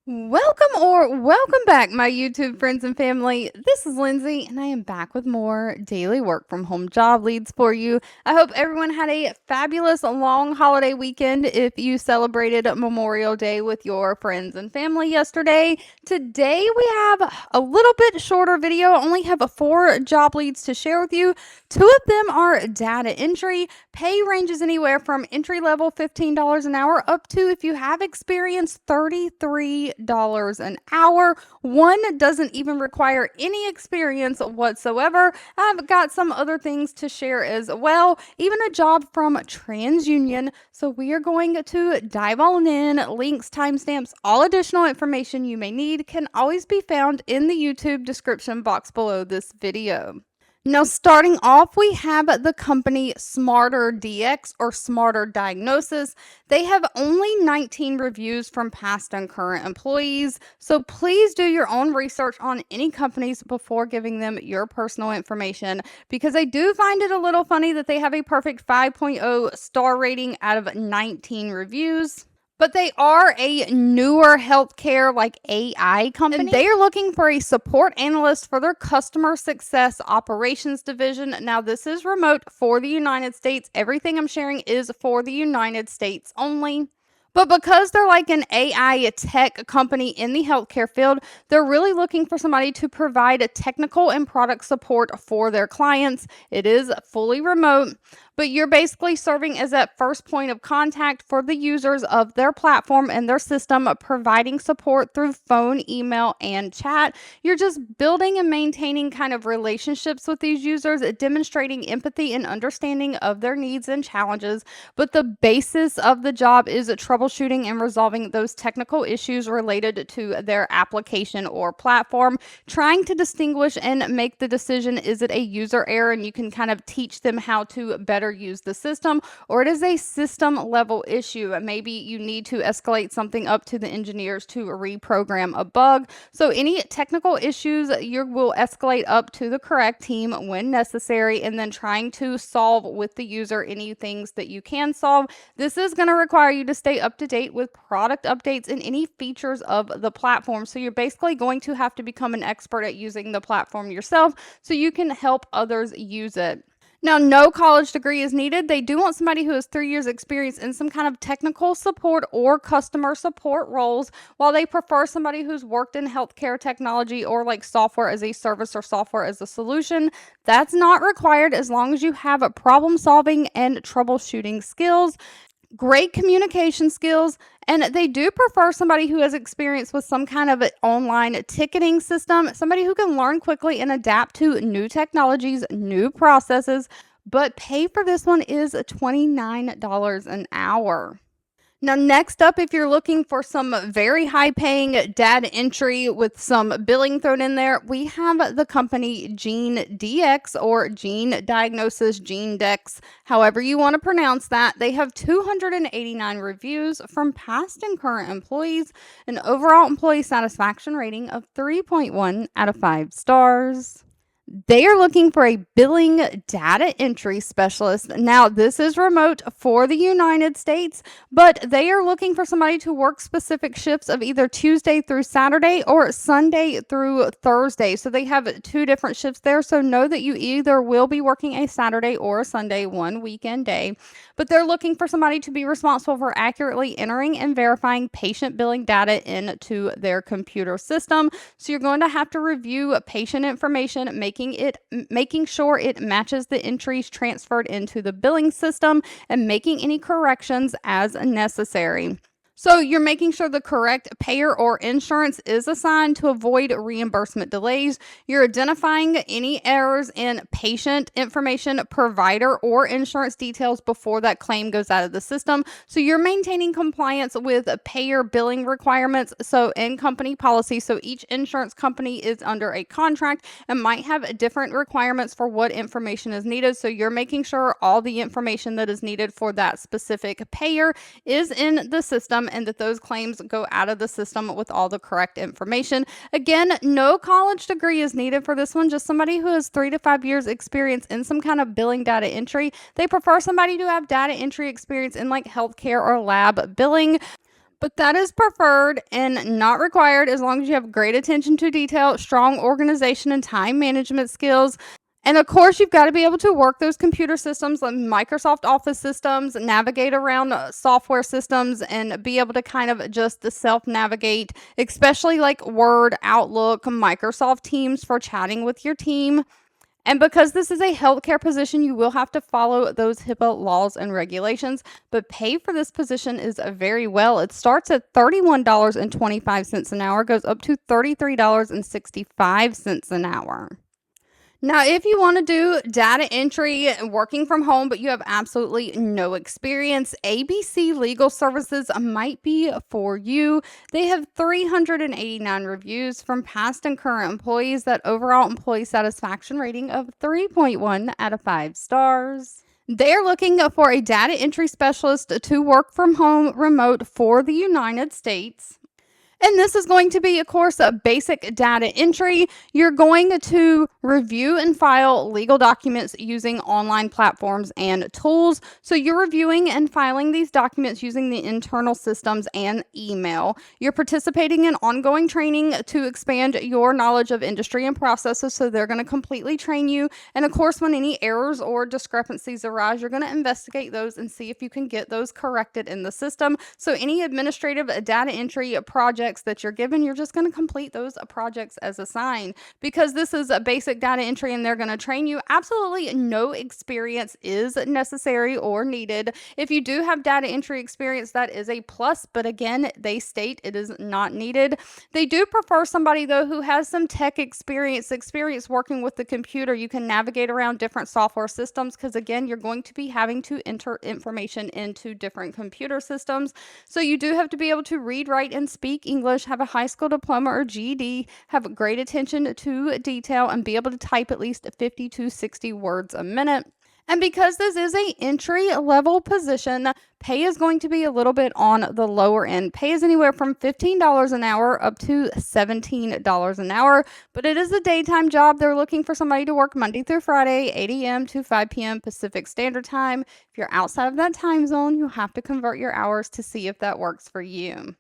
Welcome back, my YouTube friends and family. This is Lindsay, and I am back with more daily work from home job leads for you. I hope everyone had a fabulous long holiday weekend if you celebrated Memorial Day with your friends and family yesterday. Today, we have a little bit shorter video. I only have 4 job leads to share with you. 2 of them are data entry. Pay ranges anywhere from entry level $15 an hour up to, if you have experience, $33 an hour. One doesn't even require any experience whatsoever. I've got some other things to share as well, even a job from Transunion. So we are going to dive on in. Links, timestamps, all additional information you may need can always be found in the YouTube description box below this video. Now, starting off, we have the company SmarterDx or Smarter Diagnosis. They have only 19 reviews from past and current employees, so please do your own research on any companies before giving them your personal information, because I do find it a little funny that they have a perfect 5.0 star rating out of 19 reviews. But they are a newer healthcare like AI company. And they are looking for a support analyst for their customer success operations division. Now, this is remote for the United States. Everything I'm sharing is for the United States only. But because they're like an AI tech company in the healthcare field, they're really looking for somebody to provide a technical and product support for their clients. It is fully remote, but you're basically serving as that first point of contact for the users of their platform and their system, providing support through phone, email, and chat. You're just building and maintaining kind of relationships with these users, demonstrating empathy and understanding of their needs and challenges. But the basis of the job is troubleshooting and resolving those technical issues related to their application or platform, trying to distinguish and make the decision, is it a user error, and you can kind of teach them how to better use the system, or it is a system level issue. Maybe you need to escalate something up to the engineers to reprogram a bug. So any technical issues, you will escalate up to the correct team when necessary, and then trying to solve with the user any things that you can solve. This is going to require you to stay up to date with product updates and any features of the platform. So you're basically going to have to become an expert at using the platform yourself so you can help others use it. Now, no college degree is needed. They do want somebody who has 3 years experience in some kind of technical support or customer support roles, while they prefer somebody who's worked in healthcare technology or like software as a service or software as a solution. That's not required as long as you have a problem solving and troubleshooting skills, great communication skills, and they do prefer somebody who has experience with some kind of online ticketing system, somebody who can learn quickly and adapt to new technologies, new processes. But pay for this one is $29 an hour. Now, next up, if you're looking for some very high paying data entry with some billing thrown in there, we have the company GeneDx or Gene Diagnosis, GeneDx, however you want to pronounce that. They have 289 reviews from past and current employees, an overall employee satisfaction rating of 3.1 out of 5 stars. They are looking for a billing data entry specialist. Now, this is remote for the United States, but they are looking for somebody to work specific shifts of either Tuesday through Saturday or Sunday through Thursday. So they have 2 different shifts there. So know that you either will be working a Saturday or a Sunday, one weekend day. But they're looking for somebody to be responsible for accurately entering and verifying patient billing data into their computer system. So you're going to have to review patient information, making sure it matches the entries transferred into the billing system, and making any corrections as necessary. So you're making sure the correct payer or insurance is assigned to avoid reimbursement delays. You're identifying any errors in patient information, provider, or insurance details before that claim goes out of the system. So you're maintaining compliance with payer billing requirements, so in company policy. So each insurance company is under a contract and might have different requirements for what information is needed. So you're making sure all the information that is needed for that specific payer is in the system, and that those claims go out of the system with all the correct information. Again, no college degree is needed for this one, just somebody who has 3 to 5 years experience in some kind of billing data entry. They prefer somebody to have data entry experience in like healthcare or lab billing. But that is preferred and not required as long as you have great attention to detail, strong organization and time management skills. And of course, you've got to be able to work those computer systems like Microsoft Office systems, navigate around software systems, and be able to kind of just self navigate, especially like Word, Outlook, Microsoft Teams for chatting with your team. And because this is a healthcare position, you will have to follow those HIPAA laws and regulations. But pay for this position is very well. It starts at $31.25 an hour, goes up to $33.65 an hour. Now, if you want to do data entry working from home, but you have absolutely no experience, ABC Legal Services might be for you. They have 389 reviews from past and current employees, that overall employee satisfaction rating of 3.1 out of 5 stars. They're looking for a data entry specialist to work from home remote for the United States. And this is going to be, of course, a basic data entry. You're going to review and file legal documents using online platforms and tools. So you're reviewing and filing these documents using the internal systems and email. You're participating in ongoing training to expand your knowledge of industry and processes. So they're going to completely train you. And of course, when any errors or discrepancies arise, you're going to investigate those and see if you can get those corrected in the system. So any administrative data entry projects that you're given, you're just going to complete those projects as assigned. Because this is a basic data entry and they're going to train you, absolutely no experience is necessary or needed. If you do have data entry experience, that is a plus, but again, they state it is not needed. They do prefer somebody though who has some tech experience working with the computer. You can navigate around different software systems because again, you're going to be having to enter information into different computer systems. So you do have to be able to read, write, and speak English, have a high school diploma or GED, have great attention to detail, and be able to type at least 50 to 60 words a minute. And because this is a entry level position, pay is going to be a little bit on the lower end. Pay is anywhere from $15 an hour up to $17 an hour, but it is a daytime job. They're looking for somebody to work Monday through Friday, 8 a.m. to 5 p.m. Pacific Standard Time. If you're outside of that time zone, you'll have to convert your hours to see if that works for you.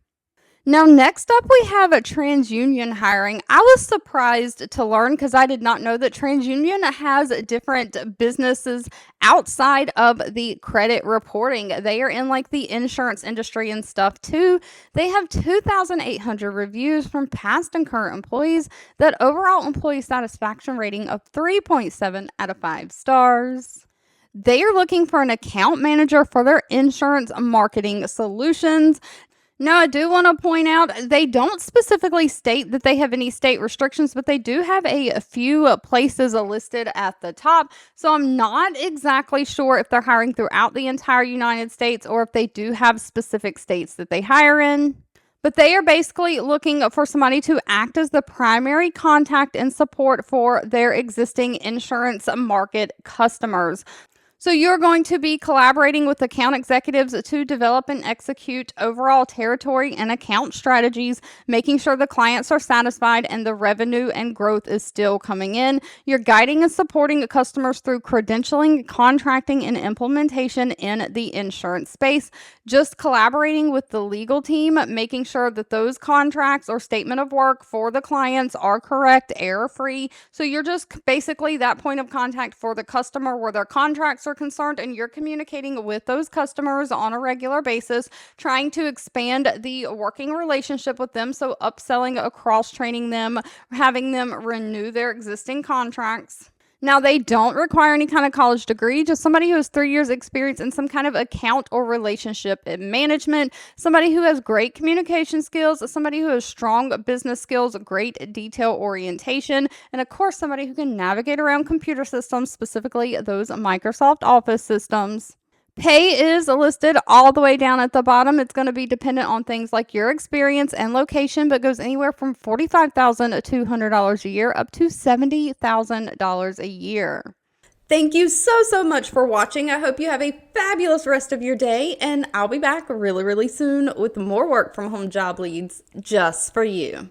Now, next up, we have a Transunion hiring. I was surprised to learn because I did not know that Transunion has different businesses outside of the credit reporting. They are in like the insurance industry and stuff too. They have 2,800 reviews from past and current employees, that overall employee satisfaction rating of 3.7 out of 5 stars. They are looking for an account manager for their insurance marketing solutions. Now, I do want to point out they don't specifically state that they have any state restrictions, but they do have a few places listed at the top. So I'm not exactly sure if they're hiring throughout the entire United States or if they do have specific states that they hire in. But they are basically looking for somebody to act as the primary contact and support for their existing insurance market customers. So you're going to be collaborating with account executives to develop and execute overall territory and account strategies, making sure the clients are satisfied and the revenue and growth is still coming in. You're guiding and supporting customers through credentialing, contracting, and implementation in the insurance space. Just collaborating with the legal team, making sure that those contracts or statement of work for the clients are correct, error-free. So you're just basically that point of contact for the customer where their contracts are concerned, and you're communicating with those customers on a regular basis, trying to expand the working relationship with them. So upselling, cross training them, having them renew their existing contracts. Now, they don't require any kind of college degree, just somebody who has 3 years experience in some kind of account or relationship management, somebody who has great communication skills, somebody who has strong business skills, great detail orientation, and of course, somebody who can navigate around computer systems, specifically those Microsoft Office systems. Pay is listed all the way down at the bottom. It's going to be dependent on things like your experience and location, but goes anywhere from $45,200 a year up to $70,000 a year. Thank you so much for watching. I hope you have a fabulous rest of your day, and I'll be back really soon with more work from home job leads just for you.